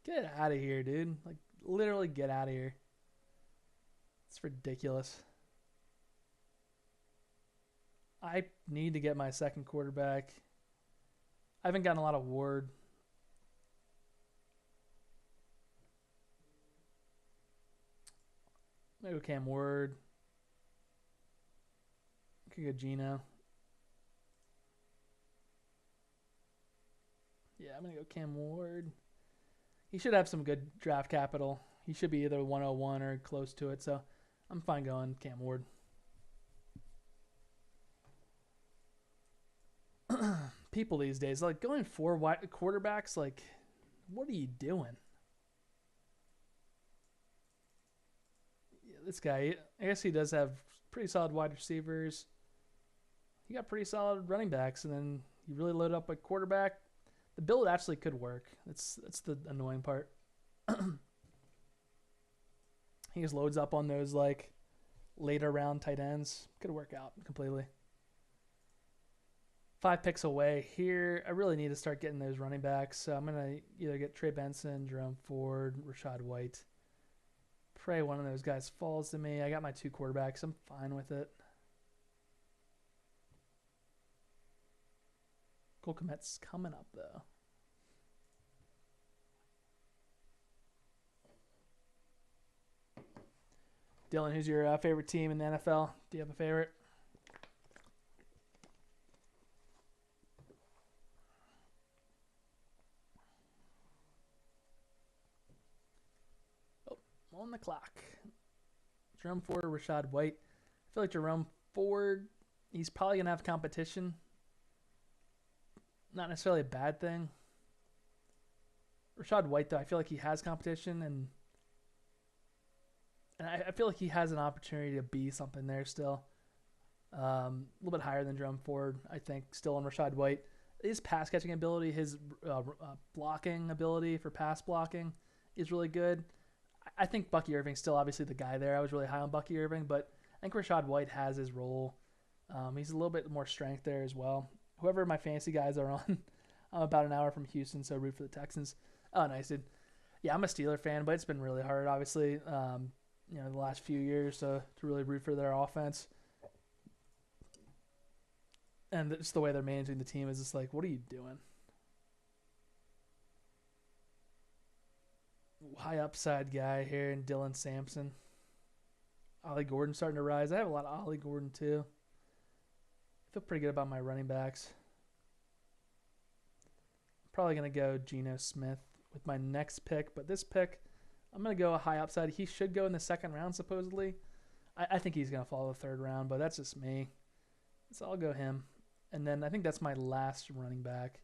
Get out of here, dude. Like, literally get out of here. It's ridiculous. I need to get my second quarterback. I haven't gotten a lot of Ward. Maybe Cam Ward. Could go Gino. Yeah, I'm going to go Cam Ward. He should have some good draft capital. He should be either 101 or close to it, so I'm fine going Cam Ward. People these days, like going 4 quarterbacks, like, what are you doing? Yeah, this guy, I guess he does have pretty solid wide receivers. He got pretty solid running backs, and then you really load up a quarterback. The build actually could work. That's the annoying part. He just loads up on those like later round tight ends. Could work out completely. 5 picks away here. I really need to start getting those running backs. So I'm gonna either get Trey Benson, Jerome Ford, Rachaad White. Pray one of those guys falls to me. I got my 2 quarterbacks. I'm fine with it. Cole Kmet's coming up though. Dylan, who's your favorite team in the NFL? Do you have a favorite? Oh, on the clock. Jerome Ford or Rashad White? I feel like Jerome Ford, he's probably going to have competition. Not necessarily a bad thing. Rashad White, though, I feel like he has competition, and I feel like he has an opportunity to be something there still. A little bit higher than Jerome Ford, I think, still on Rashad White. His pass catching ability, his blocking ability for pass blocking is really good. I think Bucky Irving's still obviously the guy there. I was really high on Bucky Irving, but I think Rashad White has his role. He's a little bit more strength there as well. Whoever my fantasy guys are on, I'm about an hour from Houston, so root for the Texans. Oh, nice, dude. Yeah, I'm a Steeler fan, but it's been really hard, obviously, the last few years to really root for their offense. And just the way they're managing the team is just like, what are you doing? High upside guy here in Dylan Sampson. Ollie Gordon starting to rise. I have a lot of Ollie Gordon too. I feel pretty good about my running backs. Probably going to go Geno Smith with my next pick, but this pick, I'm going to go a high upside. He should go in the second round, supposedly. I think he's going to fall the third round, but that's just me. So I'll go him. And then I think that's my last running back.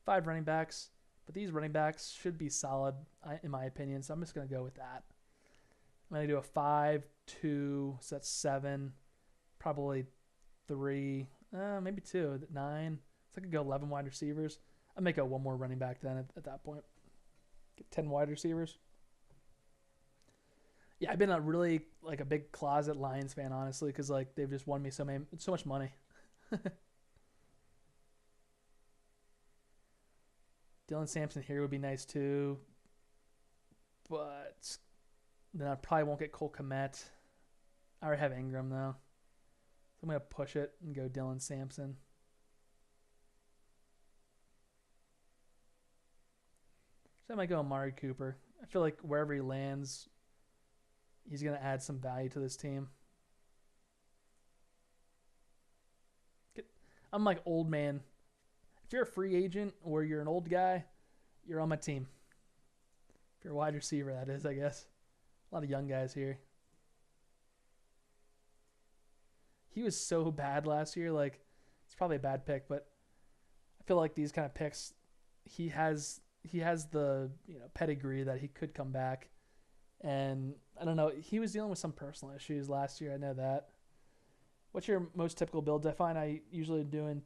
5 running backs, but these running backs should be solid, in my opinion, so I'm just going to go with that. I'm going to do a 5, 2, so that's 7, probably 3, maybe 2, 9. So I could go 11 wide receivers. I may go one more running back then at that point. Get 10 wide receivers. Yeah, I've been a really a big closet Lions fan, honestly, because they've just won me so much money. Dylan Sampson here would be nice too, but then I probably won't get Cole Kmet. I already have Ingram though, so I'm gonna push it and go Dylan Sampson. So I might go Amari Cooper. I feel like wherever he lands, he's going to add some value to this team. I'm like old man. If you're a free agent or you're an old guy, you're on my team. If you're a wide receiver, that is, I guess. A lot of young guys here. He was so bad last year. It's probably a bad pick, but I feel like these kind of picks, he has the pedigree that he could come back. And I don't know, he was dealing with some personal issues last year. I know that. What's your most typical builds? I find I usually doing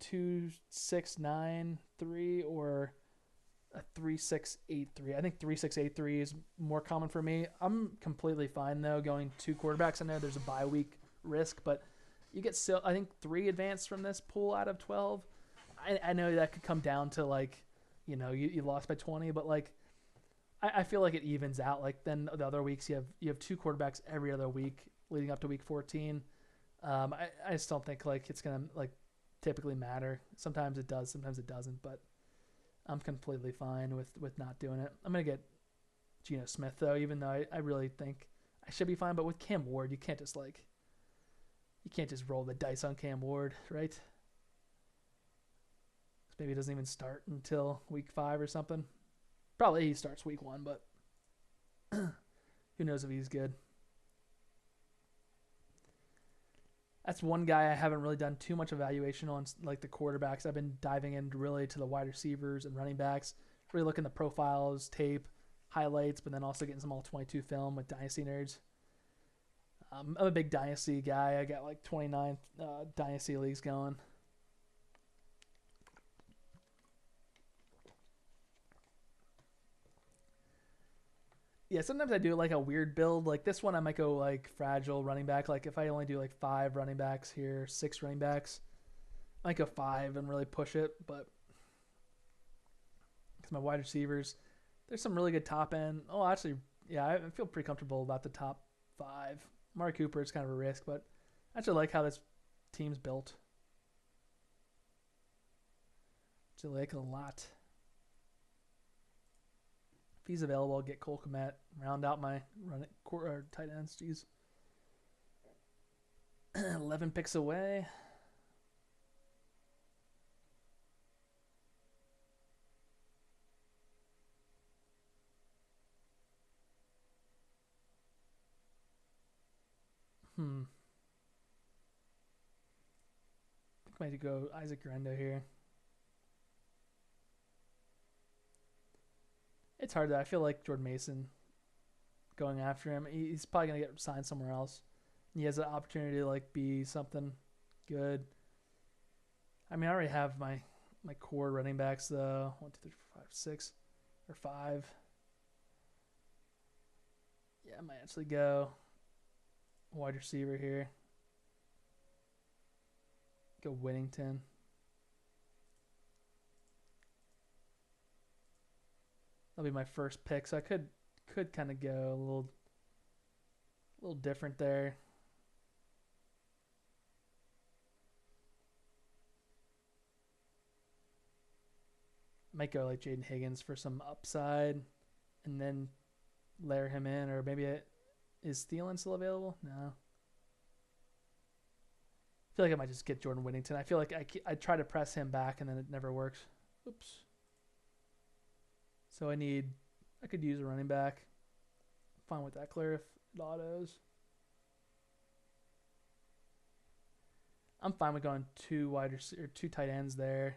2-6-9-3 or a 3-6-8-3. I think 3-6-8-3 is more common for me. I'm completely fine though going 2 quarterbacks. I know there's a bye week risk, but you get still I think 3 advanced from this pool out of 12. I know that could come down to you lost by 20, but I feel like it evens out. Then the other weeks you have 2 quarterbacks every other week leading up to week 14. I just don't think it's gonna typically matter. Sometimes it does, sometimes it doesn't. But I'm completely fine with not doing it. I'm gonna get Geno Smith though, even though I really think I should be fine. But with Cam Ward, you can't just roll the dice on Cam Ward, right? Maybe he doesn't even start until week 5 or something. Probably he starts week 1, but who knows if he's good. That's one guy I haven't really done too much evaluation on, the quarterbacks. I've been diving in really to the wide receivers and running backs, really looking at the profiles, tape, highlights, but then also getting some all-22 film with Dynasty Nerds. I'm a big Dynasty guy. I got 29 Dynasty leagues going. Yeah, sometimes I do a weird build. This one I might go fragile running back. If I only do 5 running backs here, 6 running backs, I might go 5 and really push it. But because my wide receivers, there's some really good top end. Oh, actually, yeah, I feel pretty comfortable about the top 5. Amari Cooper is kind of a risk, but I actually like how this team's built. Actually like it a lot. If he's available, I'll get Cole Kmet, round out my tight ends. Jeez. 11 picks away. I think I might go Isaac Rendo here. It's hard though. I feel like Jordan Mason going after him. He's probably gonna get signed somewhere else. He has an opportunity to like be something good. I mean, I already have my core running backs though. 1, 2, 3, 4, 5, 6, or 5. Yeah, I might actually go wide receiver here. Go Whittington. That'll be my first pick, so I could kind of go a little different there. Might go like Jaden Higgins for some upside, and then layer him in, or maybe is Thielen still available? No. I feel like I might just get Jordan Whittington. I feel like I try to press him back, and then it never works. Oops. So I could use a running back. Fine with that, Claire, if it autos. I'm fine with going 2 tight ends there.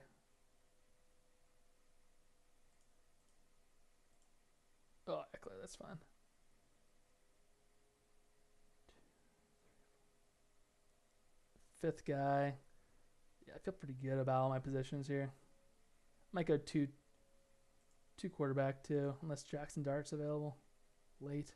Oh, Eckler, that's fine. Fifth guy. Yeah, I feel pretty good about all my positions here. Might go two quarterback too, unless Jackson Dart's available late.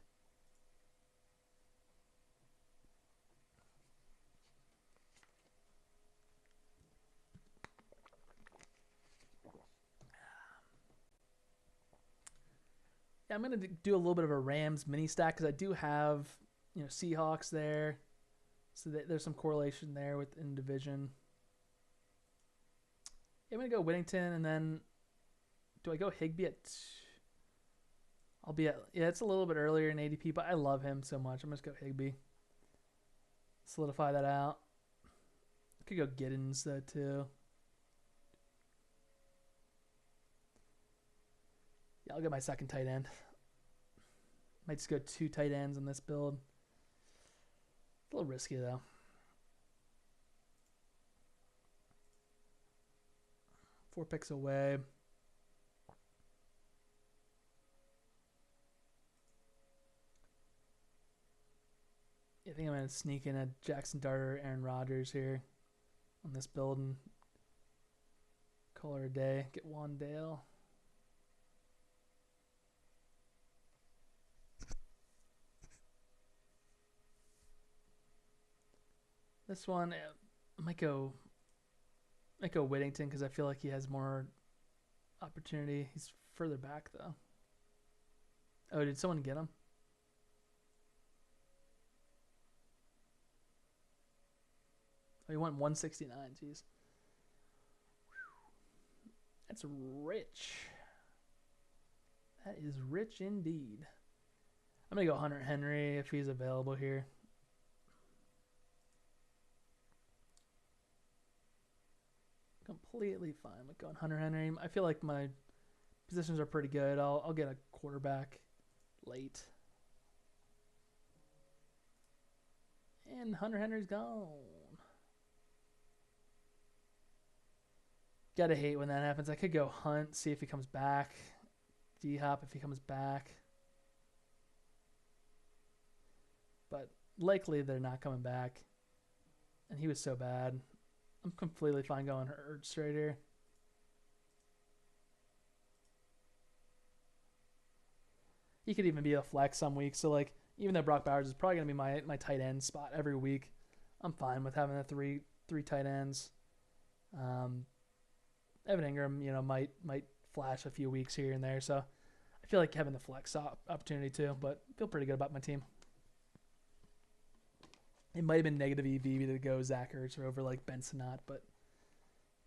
Yeah, I'm gonna do a little bit of a Rams mini stack because I do have Seahawks there, so there's some correlation there within division. Yeah, I'm gonna go Whittington, and then do I go Higbee at? I'll be at it's a little bit earlier in ADP, but I love him so much. I'm just go Higbee. Solidify that out. I could go Giddens though too. Yeah, I'll get my second tight end. Might just go 2 tight ends on this build. A little risky though. Four picks away. I think I'm going to sneak in a Jackson Dart or Aaron Rodgers here on this build and call her a day. Get Wandale. This one, I might go Whittington because I feel like he has more opportunity. He's further back though. Oh, did someone get him? Oh, he went 169. Jeez, that's rich. That is rich indeed. I'm gonna go Hunter Henry if he's available here. Completely fine with going Hunter Henry. I feel like my positions are pretty good. I'll get a quarterback late. And Hunter Henry's gone. Gotta hate when that happens. I could go Hunt, see if he comes back. D-Hop if he comes back. But likely they're not coming back. And he was so bad. I'm completely fine going Ertz right here. He could even be a flex some weeks. So, like, even though Brock Bowers is probably going to be my tight end spot every week, I'm fine with having the three tight ends. Evan Ingram, might flash a few weeks here and there. So, I feel like having the flex opportunity too, but I feel pretty good about my team. It might have been negative EV to go Zach Ertz or over like Ben Sinnott, but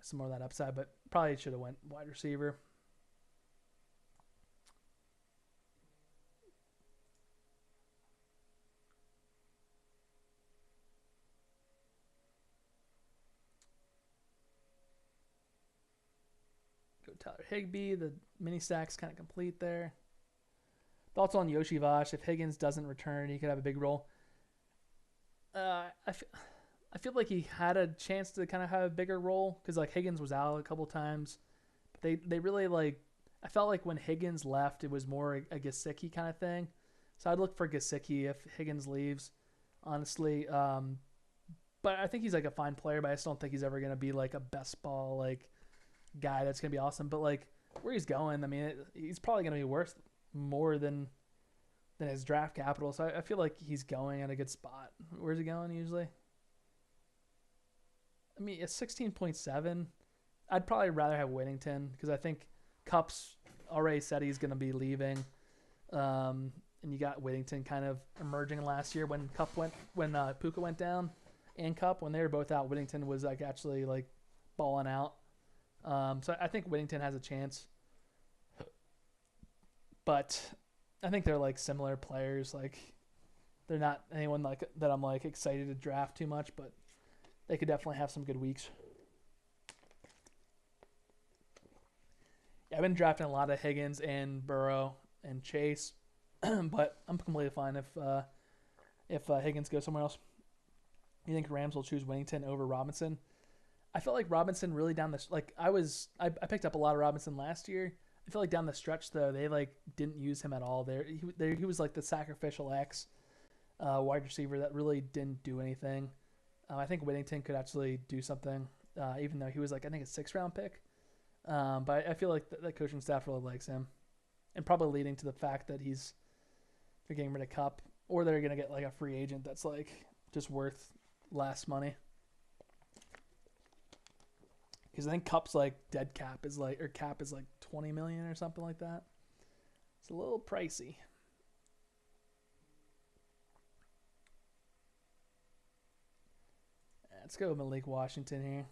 some more of that upside. But probably should have went wide receiver. Tyler Higbee. The mini stack's kind of complete there. Thoughts on Yoshi Vash? If Higgins doesn't return, he could have a big role. I feel like he had a chance to kind of have a bigger role because like Higgins was out a couple times. But they really like. I felt like when Higgins left, it was more a Gesicki kind of thing. So I'd look for Gesicki if Higgins leaves, honestly. But I think he's like a fine player, but I just don't think he's ever going to be like a best ball like guy that's going to be awesome. But like where he's going, I mean, he's probably going to be worth more than his draft capital. So I feel like he's going at a good spot. Where's he going usually? I mean, it's 16.7. I'd probably rather have Whittington because I think Kupp's already said he's going to be leaving. And you got Whittington kind of emerging last year when Puka went down. And Kupp, when they were both out, Whittington was like actually like balling out. So I think Whittington has a chance. But I think they're like similar players. Like they're not anyone like that I'm like excited to draft too much, but they could definitely have some good weeks. Yeah, I've been drafting a lot of Higgins and Burrow and Chase, but I'm completely fine if Higgins goes somewhere else. You think Rams will choose Whittington over Robinson? I felt like Robinson really down the I picked up a lot of Robinson last year. I feel like down the stretch though they like didn't use him at all. He was like the sacrificial X wide receiver that really didn't do anything. I think Whittington could actually do something, even though he was like I think a 6th round pick. But I feel like the coaching staff really likes him, and probably leading to the fact that they're getting rid of Kupp, or they're gonna get like a free agent that's like just worth less money. Because I think Kupp's like dead cap is like, or cap is like 20 million or something like that. It's a little pricey. Let's go with Malik Washington here.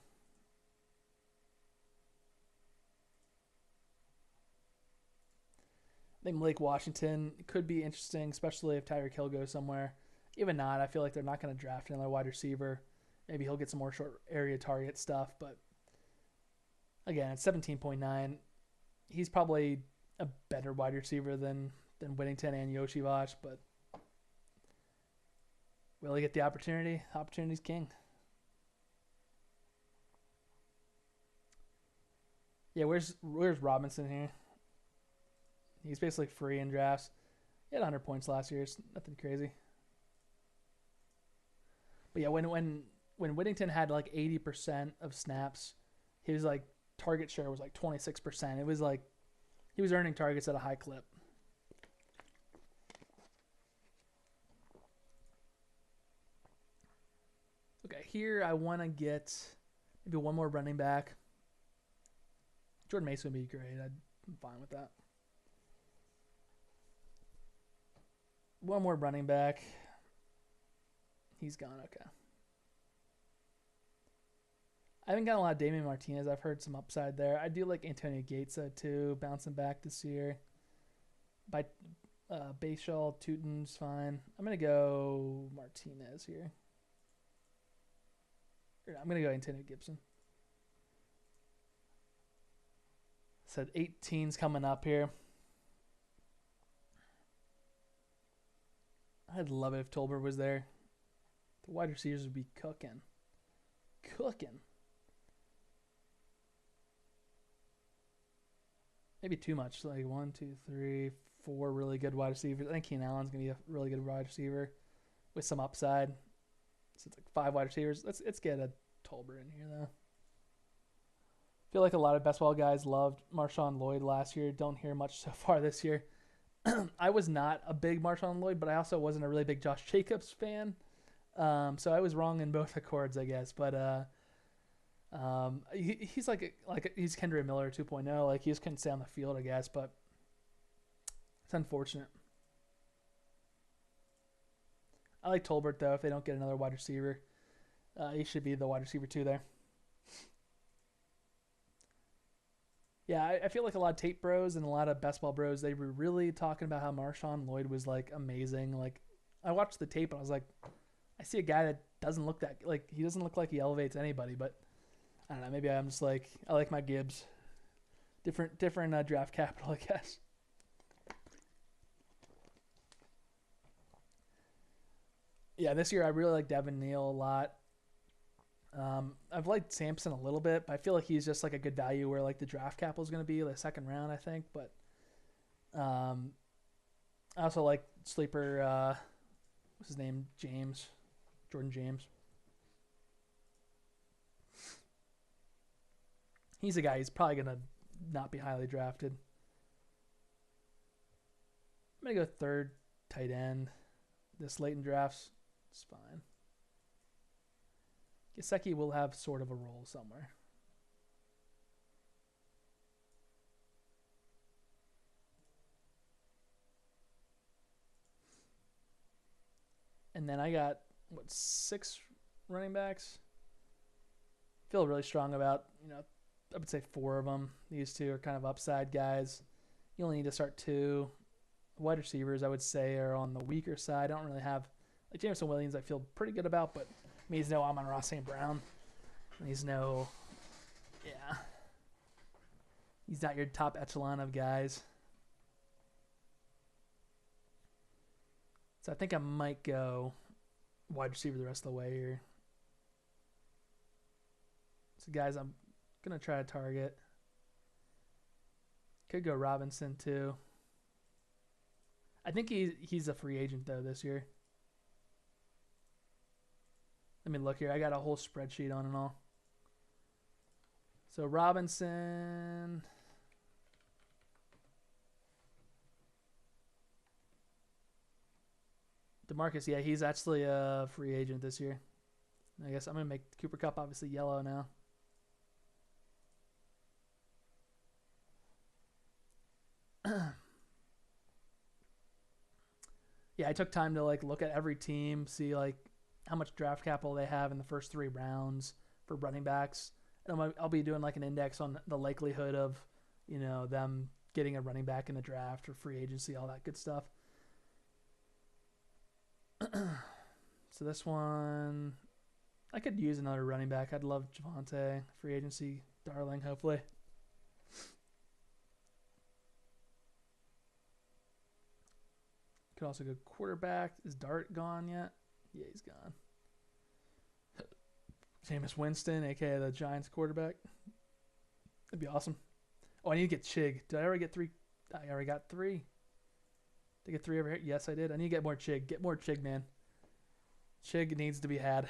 I think Malik Washington could be interesting, especially if Tyreek Hill goes somewhere. Even not, I feel like they're not going to draft another wide receiver. Maybe he'll get some more short area target stuff, but again, it's 17.9. He's probably a better wide receiver than Whittington and Yoshi Vash, but will he get the opportunity? Opportunity's king. Yeah, where's Robinson here? He's basically free in drafts. He had 100 points last year. It's nothing crazy. But yeah, when Whittington had like 80% of snaps, his like target share was like 26%. It was like he was earning targets at a high clip. Okay, here I want to get maybe one more running back. Jordan Mason would be great. I'm fine with that. One more running back. He's gone. Okay. I haven't got a lot of Damian Martinez. I've heard some upside there. I do like Antonio Gates too, bouncing back this year. By Bayshall, Tootin's fine. I'm gonna go Martinez here. I'm gonna go Antonio Gibson. Said 18's coming up here. I'd love it if Tolbert was there. The wide receivers would be cooking. Maybe too much. Like 1, 2, 3, 4 really good wide receivers. I think Keenan Allen's going to be a really good wide receiver with some upside. So it's like 5 wide receivers. Let's get a Tolbert in here, though. I feel like a lot of best ball guys loved Marshawn Lloyd last year. Don't hear much so far this year. I was not a big Marshawn Lloyd, but I also wasn't a really big Josh Jacobs fan. So I was wrong in both accords, I guess. But he's like he's Kendra Miller 2.0. Like he just couldn't stay on the field, I guess. But it's unfortunate. I like Tolbert though. If they don't get another wide receiver, he should be the wide receiver 2 there. Yeah, I feel like a lot of tape bros and a lot of best ball bros, they were really talking about how Marshawn Lloyd was like amazing. Like I watched the tape and I was like, I see a guy that doesn't look that like he doesn't look like he elevates anybody, but I don't know, maybe I'm just like I like my Gibbs. different draft capital, I guess. Yeah, this year I really like Devin Neal a lot. I've liked Sampson a little bit, but I feel like he's just like a good value where like the draft capital is going to be the second round, I think. But I also like sleeper. What's his name? Jordan James. He's a guy. He's probably going to not be highly drafted. I'm going to go third tight end. This late in drafts, it's fine. Gesicki will have sort of a role somewhere. And then I got, 6 running backs? Feel really strong about, I would say 4 of them. These 2 are kind of upside guys. You only need to start 2. Wide receivers, I would say, are on the weaker side. I don't really have, like Jameson Williams, I feel pretty good about, but he's no Amon-Ra St. Brown. And he's no, he's not your top echelon of guys. So I think I might go wide receiver the rest of the way here. So guys, I'm going to try to target. Could go Robinson too. I think he's a free agent though this year. Let me look here. I got a whole spreadsheet on and all. So Robinson. DeMarcus, yeah, he's actually a free agent this year. I guess I'm going to make Cooper Kupp obviously yellow now. Yeah, I took time to like look at every team, see like how much draft capital they have in the first 3 rounds for running backs. And I'll be doing like an index on the likelihood of, them getting a running back in the draft or free agency, all that good stuff. So this one, I could use another running back. I'd love Javonte, free agency darling, hopefully. Could also go quarterback. Is Dart gone yet? Yeah, he's gone. Jameis Winston, a.k.a. the Giants quarterback. That'd be awesome. Oh, I need to get Chig. Did I already get 3? I already got 3. Did I get 3 over here? Yes, I did. I need to get more Chig. Get more Chig, man. Chig needs to be had.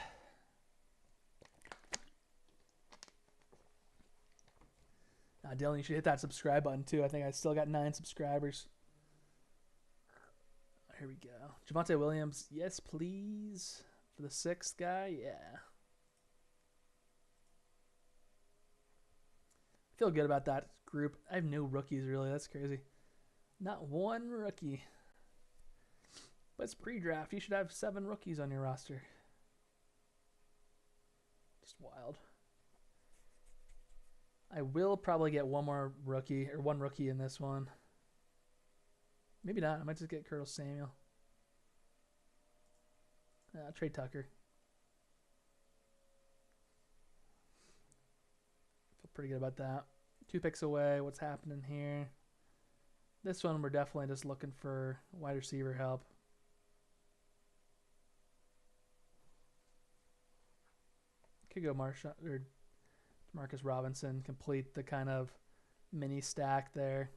Dylan, you should hit that subscribe button too. I think I still got 9 subscribers. Here we go. Javonte Williams. Yes, please. For the 6th guy. Yeah. I feel good about that group. I have no rookies, really. That's crazy. Not one rookie. But it's pre-draft. You should have 7 rookies on your roster. Just wild. I will probably get one rookie in this one. Maybe not. I might just get Curtis Samuel. Trey Tucker. Feel pretty good about that. 2 picks away. What's happening here? This one we're definitely just looking for wide receiver help. Could go Marcus Robinson, complete the kind of mini stack there.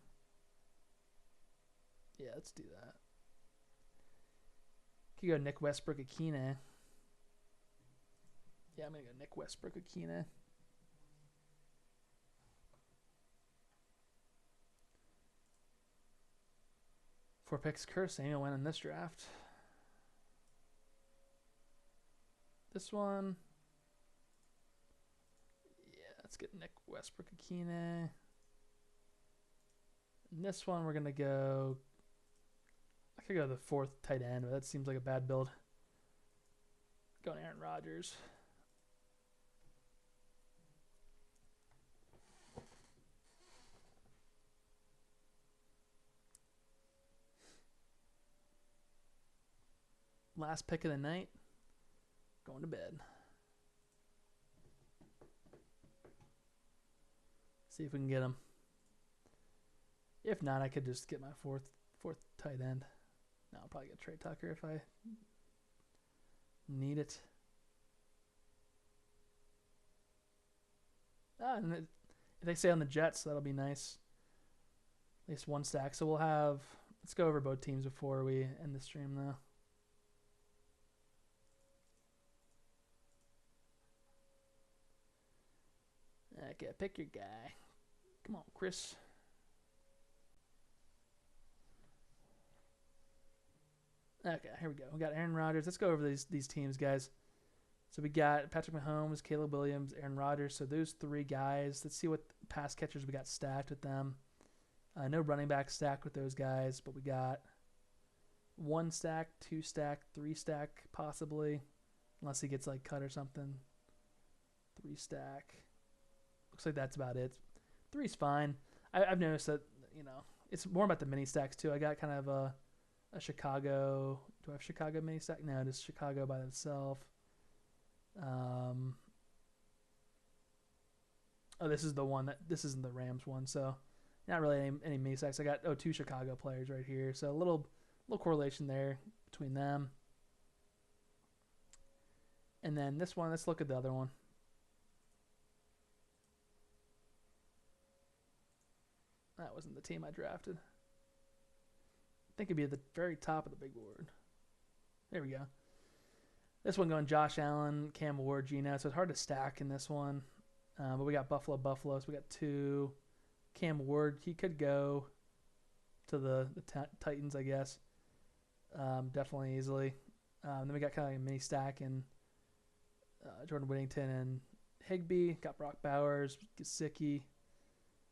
Yeah, let's do that. Could go Nick Westbrook-Akine. Yeah, I'm going to go Nick Westbrook-Akine. Four picks. Curtis Samuel went in this draft. This one. Yeah, let's get Nick Westbrook-Akine. And this one, we're going to go. I could go the 4th tight end, but that seems like a bad build. Going Aaron Rodgers. Last pick of the night. Going to bed. See if we can get him. If not, I could just get my fourth tight end. No, I'll probably get Trey Tucker if I need it. And if they stay on the Jets, that'll be nice. At least one stack. So we'll have. Let's go over both teams before we end the stream, though. Okay, pick your guy. Come on, Chris. Okay, here we go. We got Aaron Rodgers. Let's go over these teams, guys. So we got Patrick Mahomes, Caleb Williams, Aaron Rodgers. So those three guys. Let's see what pass catchers we got stacked with them. No running back stacked with those guys, but we got 1 stack, 2 stack, 3 stack possibly, unless he gets like cut or something. 3 stack. Looks like that's about it. 3's fine. I've noticed that, it's more about the mini stacks too. I got kind of a Chicago. Do I have Chicago mini stack? No, just Chicago by themselves. Oh, this is the one this isn't the Rams one, so not really any mini stacks. I got 2 Chicago players right here, so a little correlation there between them. And then this one, let's look at the other one. That wasn't the team I drafted. I think it'd be at the very top of the big board. There we go. This one going Josh Allen, Cam Ward, Geno. So it's hard to stack in this one. But we got Buffalo. So we got 2. Cam Ward, he could go to the Titans, I guess. Definitely easily. Then we got kind of like a mini stack in Jordan Whittington and Higbee. Got Brock Bowers, Gesicki.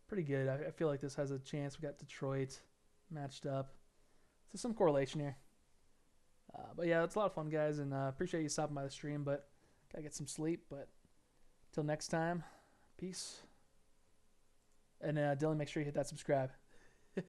Pretty good. I feel like this has a chance. We got Detroit matched up. So some correlation here. But yeah, it's a lot of fun, guys, and appreciate you stopping by the stream, but gotta get some sleep. But till next time, peace. And Dylan, make sure you hit that subscribe.